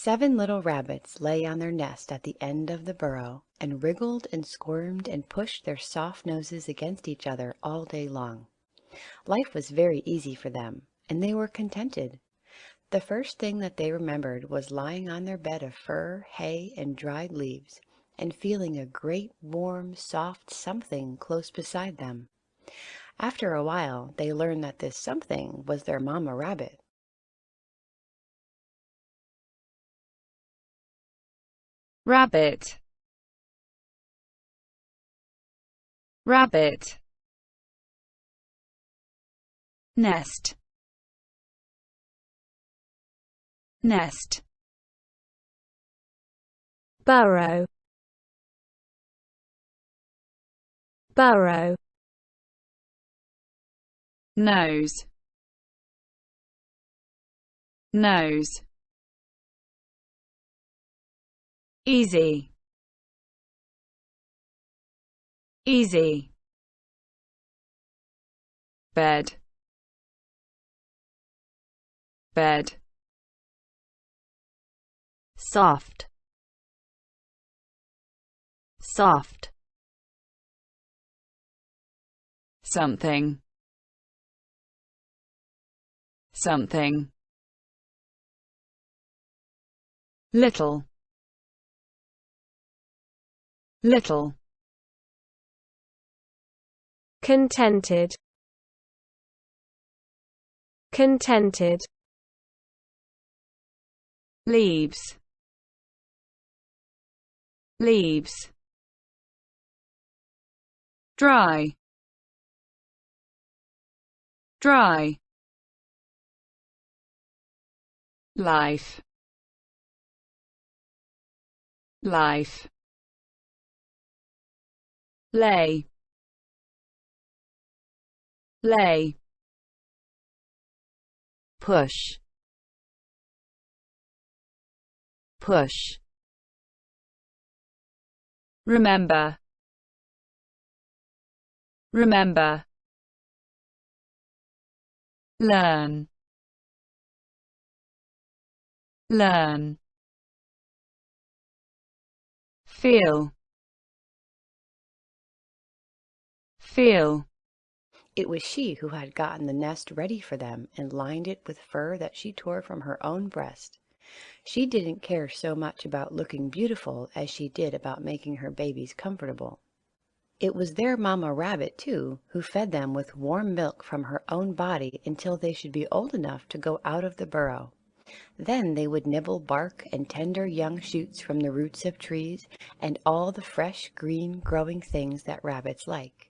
7 little rabbits lay on their nest at the end of the burrow and wriggled and squirmed and pushed their soft noses against each other all day long. Life was very easy for them, and they were contented. The first thing that they remembered was lying on their bed of fur, hay, and dried leaves, and feeling a great, warm, soft something close beside them. After a while, they learned that this something was their mama rabbit. Rabbit, rabbit. Nest, nest. Burrow, burrow. Nose, nose. Easy, easy. Bed, bed. Soft, soft. Something, something. Little, little. Contented, contented. Leaves, leaves. Dry, dry. Life, life. Lay, lay. Push, push. Remember, remember. Learn, learn. Feel, feel. It was she who had gotten the nest ready for them and lined it with fur that she tore from her own breast. She didn't care so much about looking beautiful as she did about making her babies comfortable. It was their Mama Rabbit, too, who fed them with warm milk from her own body until they should be old enough to go out of the burrow. Then they would nibble bark and tender young shoots from the roots of trees and all the fresh, green, growing things that rabbits like.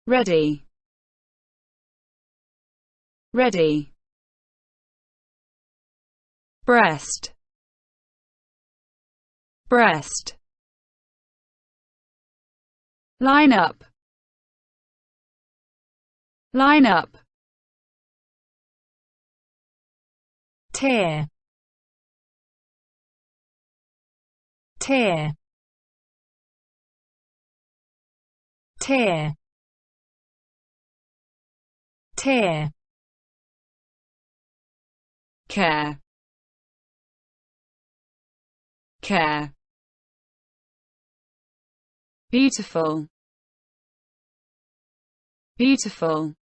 Ready, ready. Breast, breast. Line up, line up. Tear, tear, tear, tear. Care, care. Beautiful, beautiful.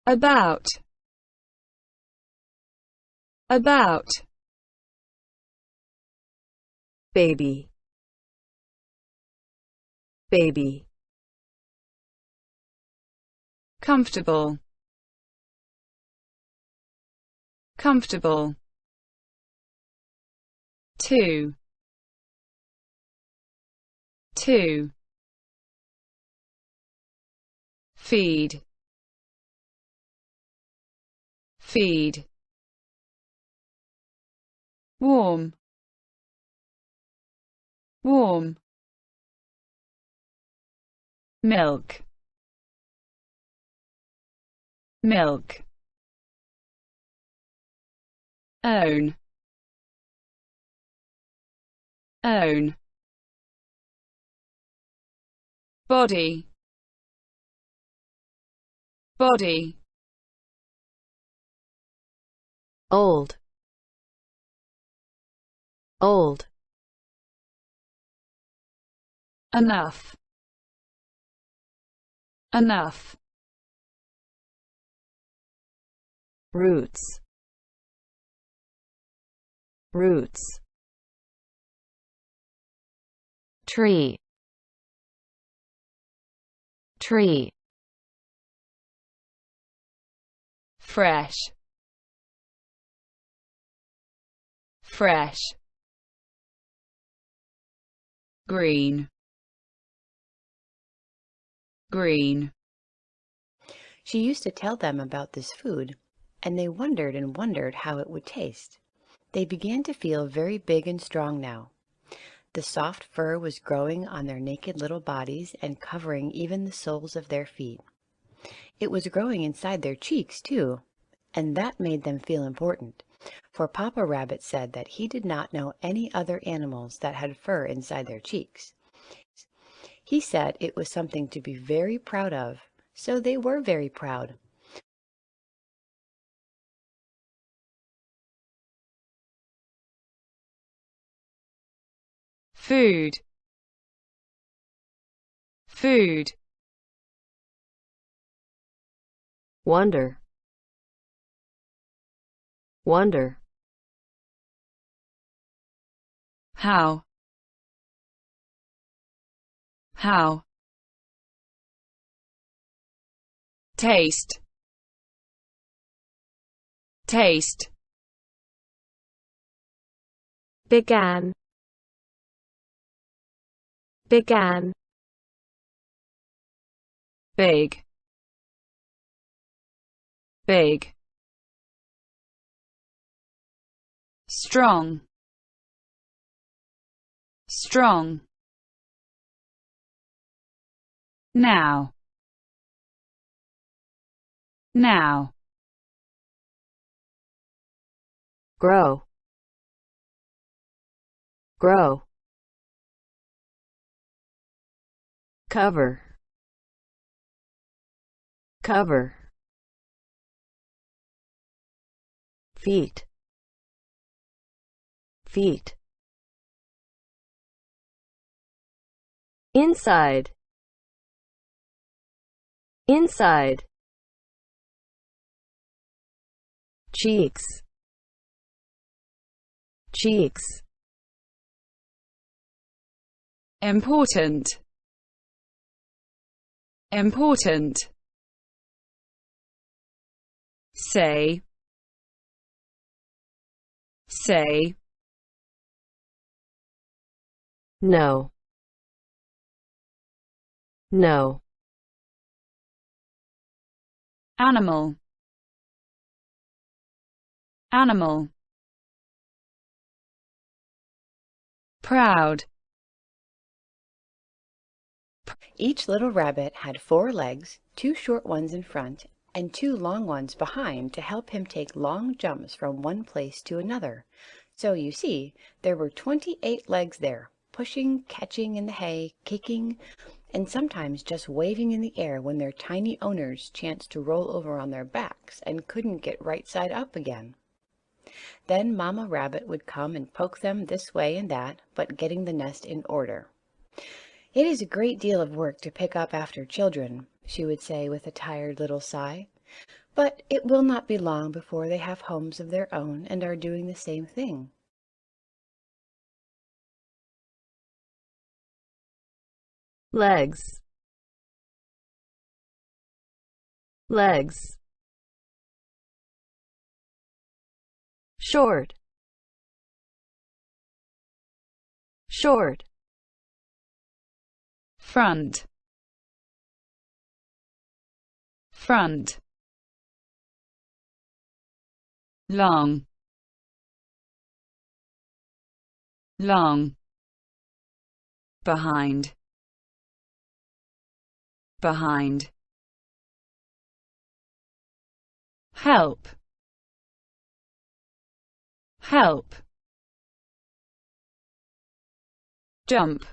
About, about. Baby, baby. Comfortable, comfortable. Two, two. Feed, feed. Warm, warm. Milk, milk. Own, own. Body, body, old, old, enough, enough, roots, roots, tree, tree, fresh, fresh, green, green. She used to tell them about this food, and they wondered and wondered how it would taste. They began to feel very big and strong now. The soft fur was growing on their naked little bodies and covering even the soles of their feet. It was growing inside their cheeks, too, and that made them feel important, for Papa Rabbit said that he did not know any other animals that had fur inside their cheeks. He said it was something to be very proud of, so they were very proud. Food, food, wonder, wonder, how, how, taste, taste, began, began, big, big, strong, strong, now, now, grow, grow, cover, cover, feet, feet, inside, inside, cheeks, cheeks, important, important, say, say, no, no, animal, animal, proud, Each little rabbit had 4 legs, 2 short ones in front and 2 long ones behind to help him take long jumps from one place to another. So you see, there were 28 legs there, pushing, catching in the hay, kicking, and sometimes just waving in the air when their tiny owners chanced to roll over on their backs and couldn't get right side up again. Then Mamma Rabbit would come and poke them this way and that, but getting the nest in order. "It is a great deal of work to pick up after children," she would say with a tired little sigh, "but it will not be long before they have homes of their own and are doing the same thing." legs, legs, short, short, front, front, long, long, behind, behind, help, help, jump,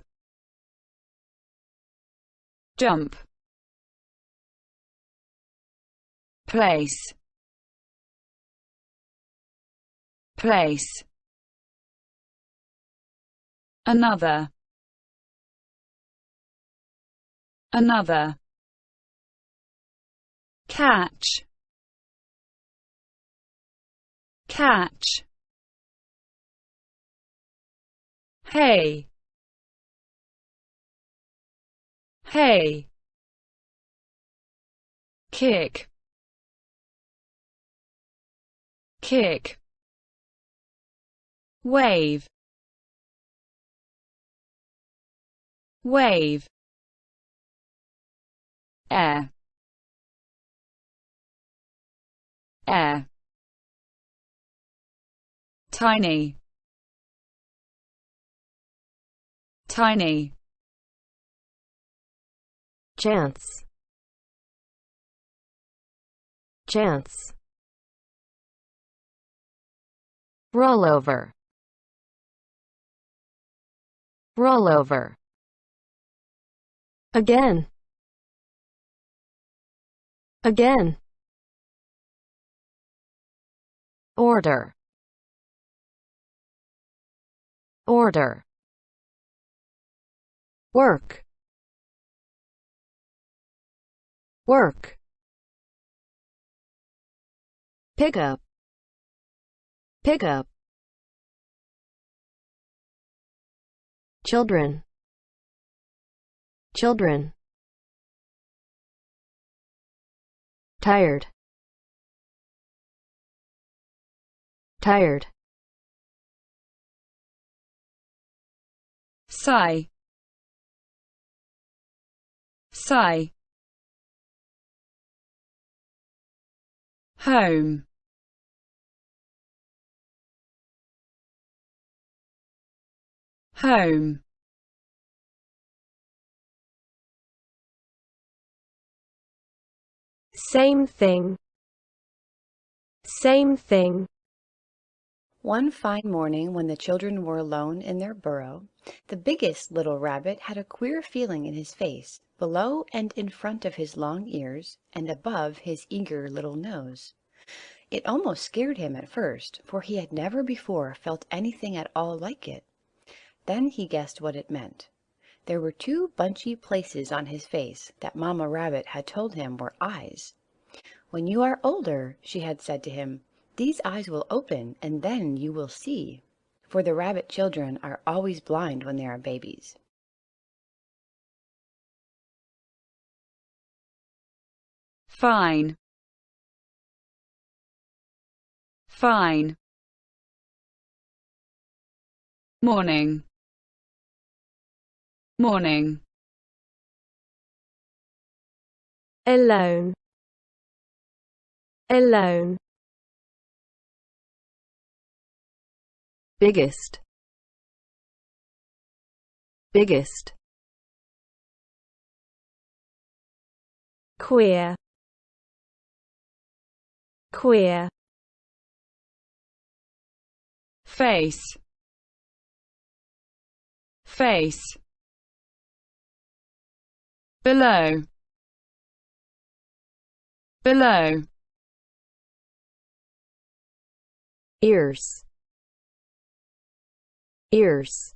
jump, place, place. Another, another. Catch, catch. Hey, hey. Kick, kick. Wave, wave. Air, air. Tiny, tiny. Chance, chance. Rollover, rollover. Again, again. Order, order. Work, work. Pick up, pick up. Children, children. Tired, tired. Sigh, sigh. Home, home. Same thing, same thing. One fine morning when the children were alone in their burrow, the biggest little rabbit had a queer feeling in his face, below and in front of his long ears, and above his eager little nose. It almost scared him at first, for he had never before felt anything at all like it. Then he guessed what it meant. There were two bunchy places on his face that Mamma Rabbit had told him were eyes. "When you are older," she had said to him, "these eyes will open, and then you will see." For the rabbit children are always blind when they are babies. Fine, fine. Morning, morning. Alone, alone. Biggest, biggest. Queer, queer. Face, face. Below, below. Ears, ears.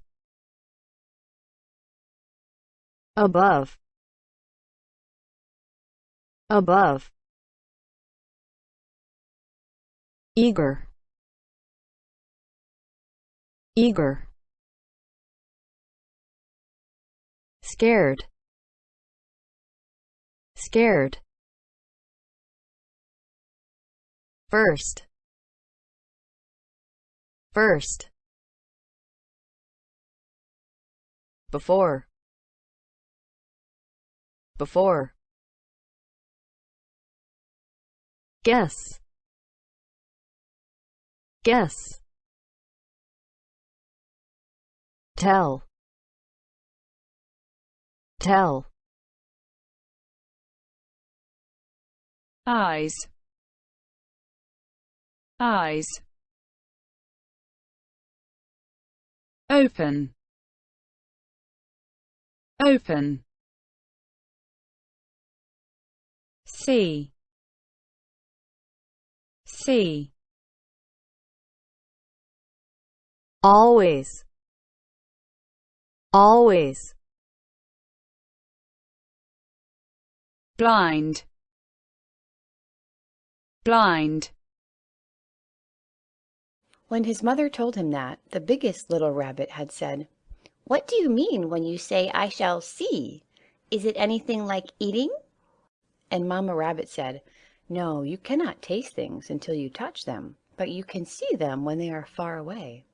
Above, above. Eager, eager. Scared, scared. First, first. Before, before. Guess, guess. Tell, tell. Eyes, eyes. Open, open. See, see, always, always, blind, blind. When his mother told him that, the biggest little rabbit had said, "What do you mean when you say I shall see? Is it anything like eating?" And Mamma Rabbit said, "No, you cannot taste things until you touch them, but you can see them when they are far away."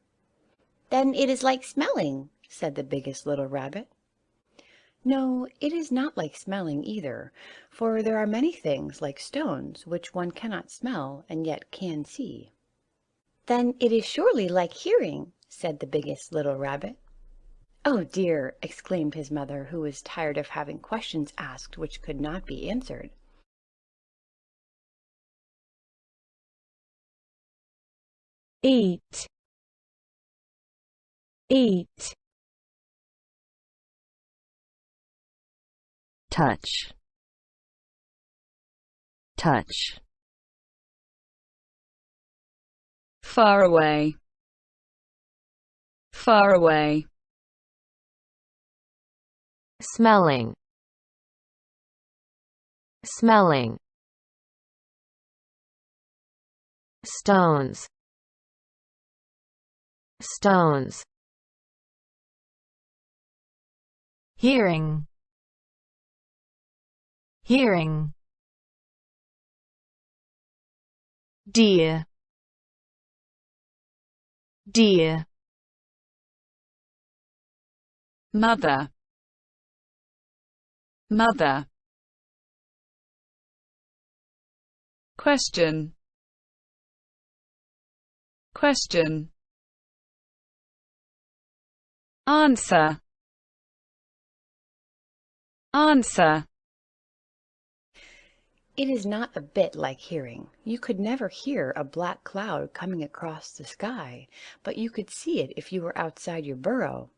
"Then it is like smelling," said the biggest little rabbit. "No, it is not like smelling either, for there are many things like stones which one cannot smell and yet can see." "Then it is surely like hearing," said the biggest little rabbit. "Oh dear!" exclaimed his mother, who was tired of having questions asked which could not be answered. eat, eat, touch, touch, far away, far away, smelling, smelling, stones, stones, hearing, hearing, dear, dear, mother, mother. Question, question. Answer, answer. It is not a bit like hearing. You could never hear a black cloud coming across the sky, but you could see it if you were outside your burrow.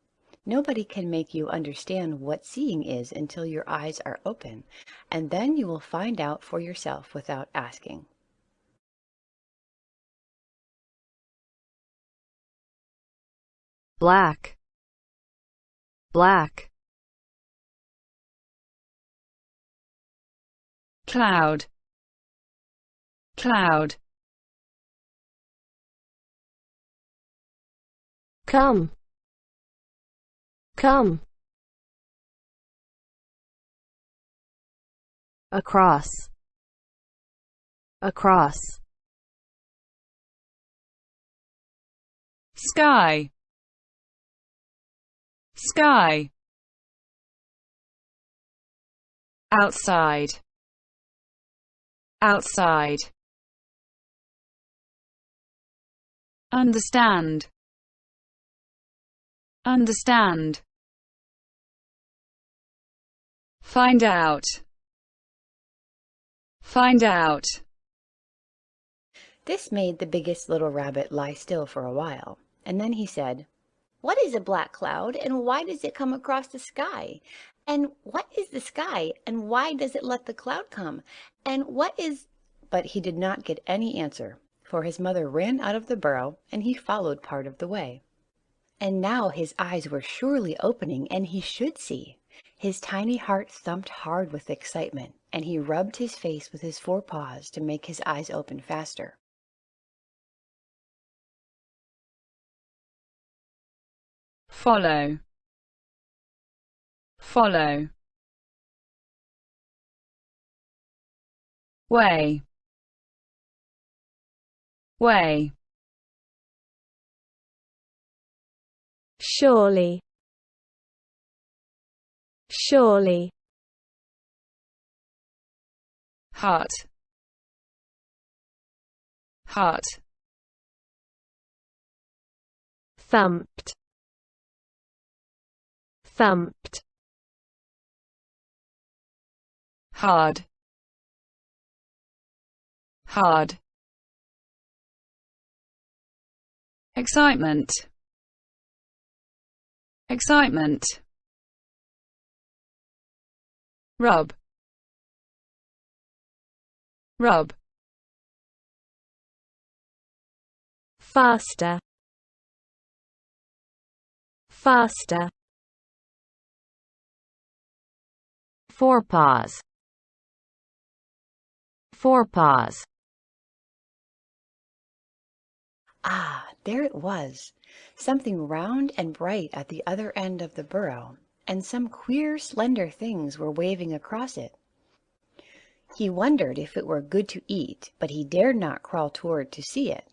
Nobody can make you understand what seeing is until your eyes are open, and then you will find out for yourself without asking. black, black, Cloud, cloud. come, come, across, across, Sky, sky. Outside, outside. Understand, understand. Find out, find out. This made the biggest little rabbit lie still for a while, and then he said, "What is a black cloud, and why does it come across the sky? And what is the sky, and why does it let the cloud come? And what is—" But he did not get any answer, for his mother ran out of the burrow, and he followed part of the way. And now his eyes were surely opening, and he should see. His tiny heart thumped hard with excitement, and he rubbed his face with his forepaws to make his eyes open faster. Follow, follow. Way, way. surely, surely, Heart, heart. thumped, thumped, Hard, hard. Excitement, excitement. Rub, rub. faster, faster. Forepaws, forepaws. Ah, there it was, something round and bright at the other end of the burrow, and some queer slender things were waving across it. He wondered if it were good to eat, but he dared not crawl toward to see it.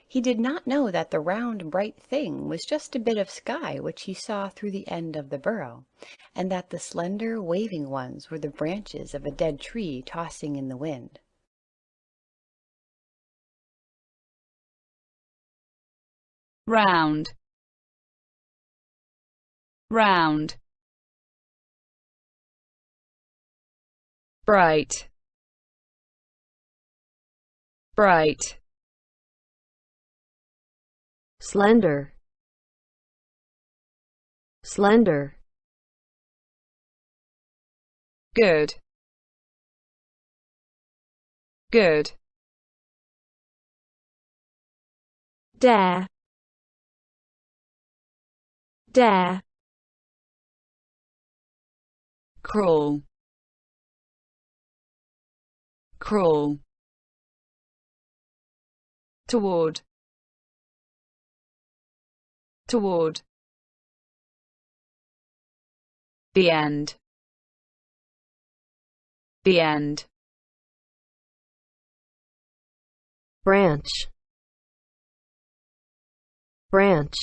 He did not know that the round bright thing was just a bit of sky which he saw through the end of the burrow, and that the slender waving ones were the branches of a dead tree tossing in the wind. Round, round. Bright, bright. Slender, slender. Good, good. Dare, dare. Crawl, crawl. Toward, toward. The end, the end. Branch, branch.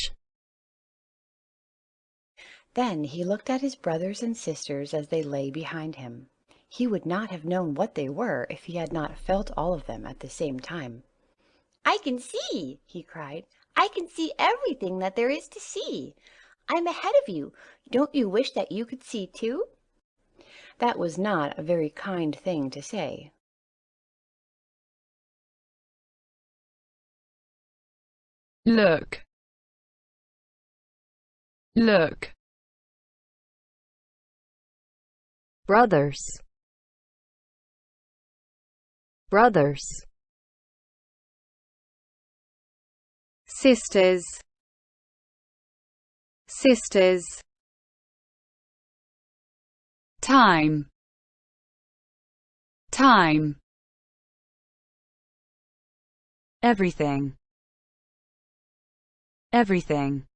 Then he looked at his brothers and sisters as they lay behind him. He would not have known what they were if he had not felt all of them at the same time. "I can see!" he cried. "I can see everything that there is to see. I'm ahead of you. Don't you wish that you could see too?" That was not a very kind thing to say. Look, look. Brothers, brothers. Sisters, sisters. Time, time. Everything, everything.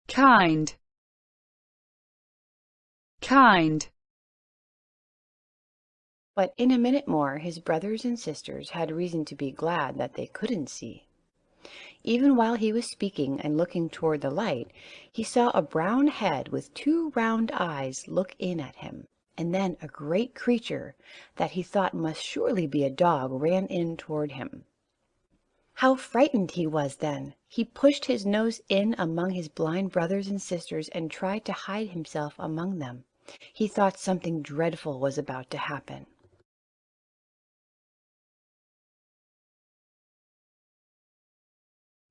Kind, kind. But in a minute more his brothers and sisters had reason to be glad that they couldn't see. Even while he was speaking and looking toward the light, he saw a brown head with two round eyes look in at him, and then a great creature that he thought must surely be a dog ran in toward him. How frightened he was then! He pushed his nose in among his blind brothers and sisters and tried to hide himself among them. He thought something dreadful was about to happen.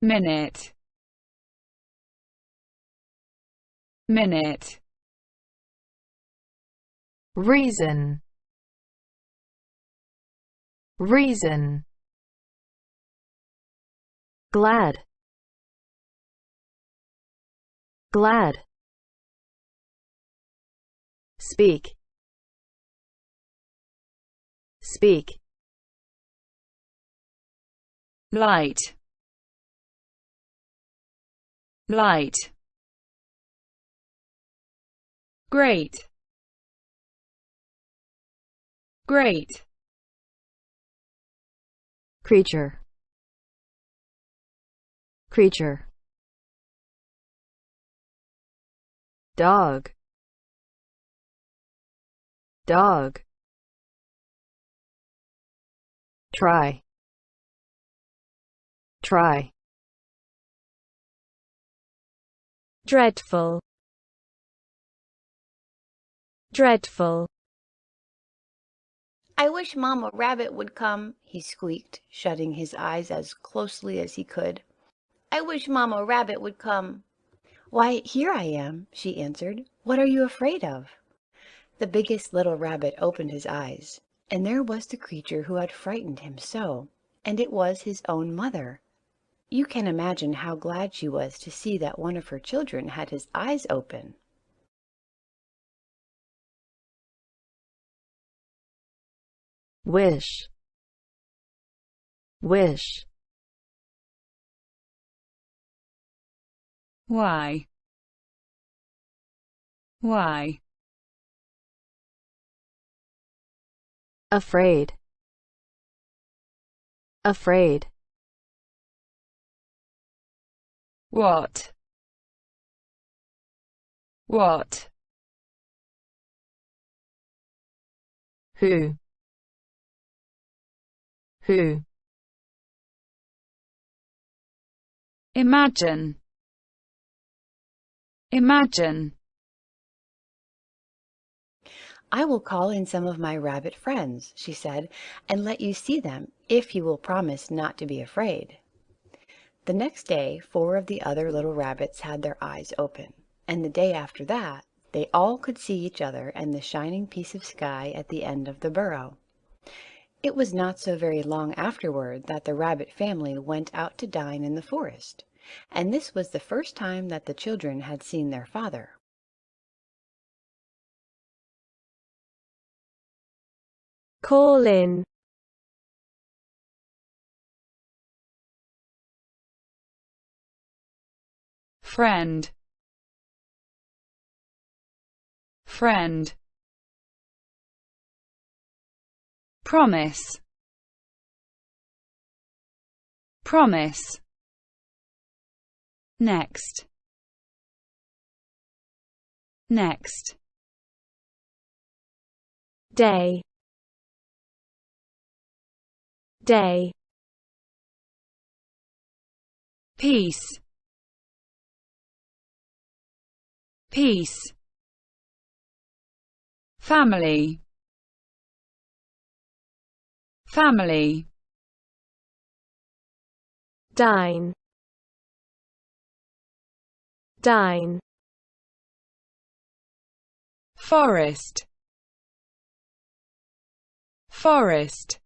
Minute, minute. Reason, reason. Glad, glad. Speak, speak. Light, light. Great, great. Creature, creature. Dog, dog. Try, try. Dreadful, dreadful. "I wish Mamma Rabbit would come," he squeaked, shutting his eyes as closely as he could. "I wish Mamma Rabbit would come." "Why, here I am," she answered. "What are you afraid of?" The biggest little rabbit opened his eyes, and there was the creature who had frightened him so. and it was his own mother. You can imagine how glad she was to see that one of her children had his eyes open. Wish. Wish. Why? Why? Afraid. Afraid. What? What? Who? Who? Imagine. Imagine. I will call in some of my rabbit friends, she said, and let you see them if you will promise not to be afraid. The next day, 4 of the other little rabbits had their eyes open, and the day after that, they all could see each other and the shining piece of sky at the end of the burrow. It was not so very long afterward that the rabbit family went out to dine in the forest, and this was the first time that the children had seen their father. Call in. Friend. Friend. Promise. Promise. Next. Next. Day. Day. Peace. Peace. Family. Family. Dine. Dine. Forest. Forest.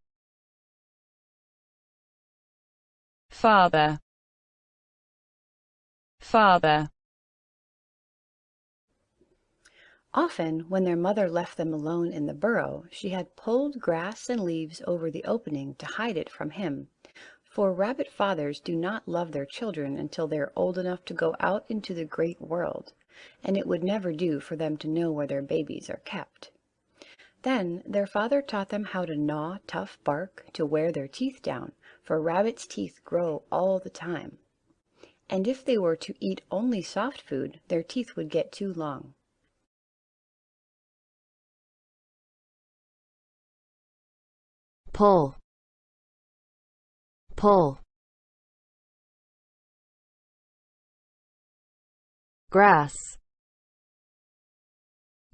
Father. Father. Often, when their mother left them alone in the burrow, she had pulled grass and leaves over the opening to hide it from him, for rabbit fathers do not love their children until they are old enough to go out into the great world, and it would never do for them to know where their babies are kept. Then their father taught them how to gnaw tough bark to wear their teeth down, for rabbits' teeth grow all the time. And if they were to eat only soft food, their teeth would get too long. Pull. Pull. Grass.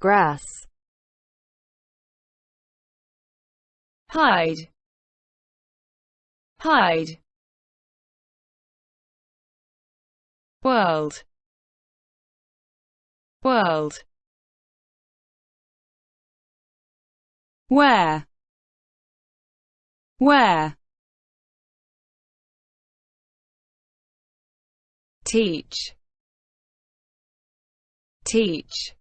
Grass. Hide. Hide. World. World. Where. Where. Teach. Teach.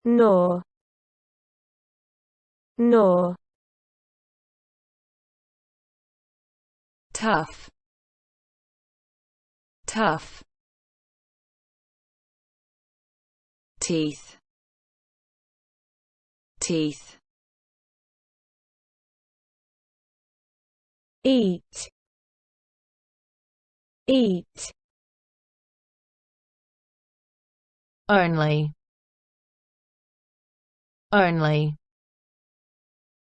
Gnaw. Gnaw. Tough. Tough. Teeth. Teeth. Eat. Eat. Only. Only.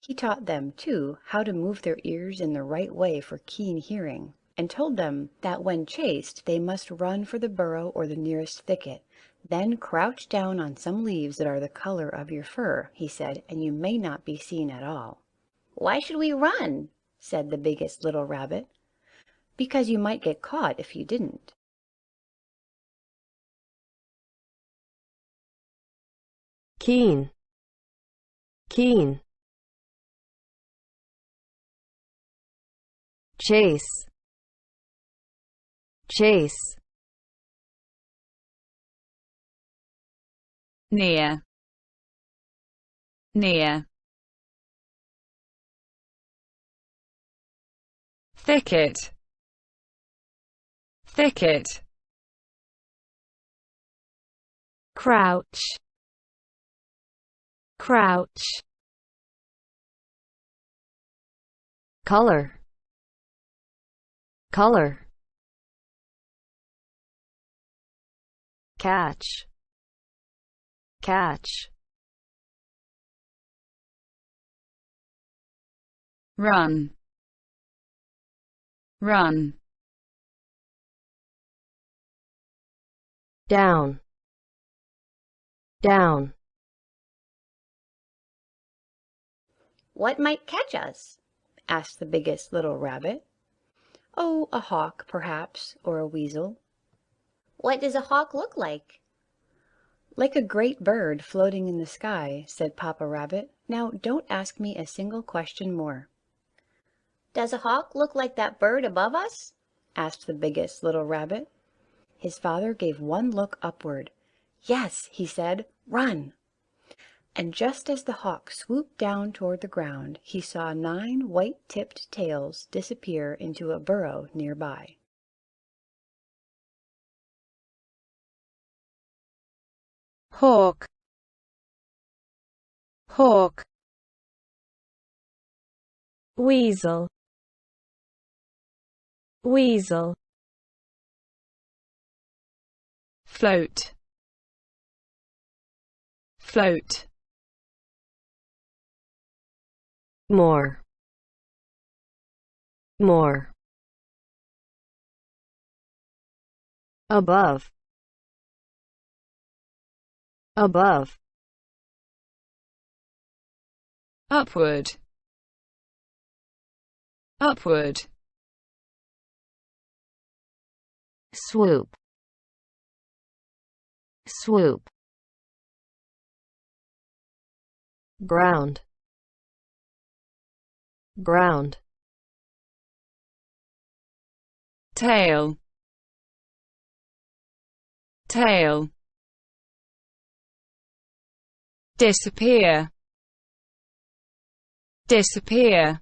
He taught them, too, how to move their ears in the right way for keen hearing, and told them that when chased they must run for the burrow or the nearest thicket, then crouch down on some leaves that are the color of your fur, he said, and you may not be seen at all. "Why should we run?" said the biggest little rabbit. "Because you might get caught if you didn't." Keen. Keen. chase, chase, near, near, thicket, thicket, crouch, crouch, color, color, catch, catch, run, run, down, down, "What might catch us?" asked the biggest little rabbit. "Oh, a hawk, perhaps, or a weasel." "What does a hawk look like?" "Like a great bird floating in the sky," said Papa Rabbit. "Now don't ask me a single question more." "Does a hawk look like that bird above us?" asked the biggest little rabbit. His father gave one look upward. "Yes," he said, "run!" And just as the hawk swooped down toward the ground, he saw 9 white-tipped tails disappear into a burrow nearby. hawk, hawk, weasel, weasel, float, float, more, more, above, above, upward, upward, swoop, swoop, ground, ground, tail, tail, disappear, disappear,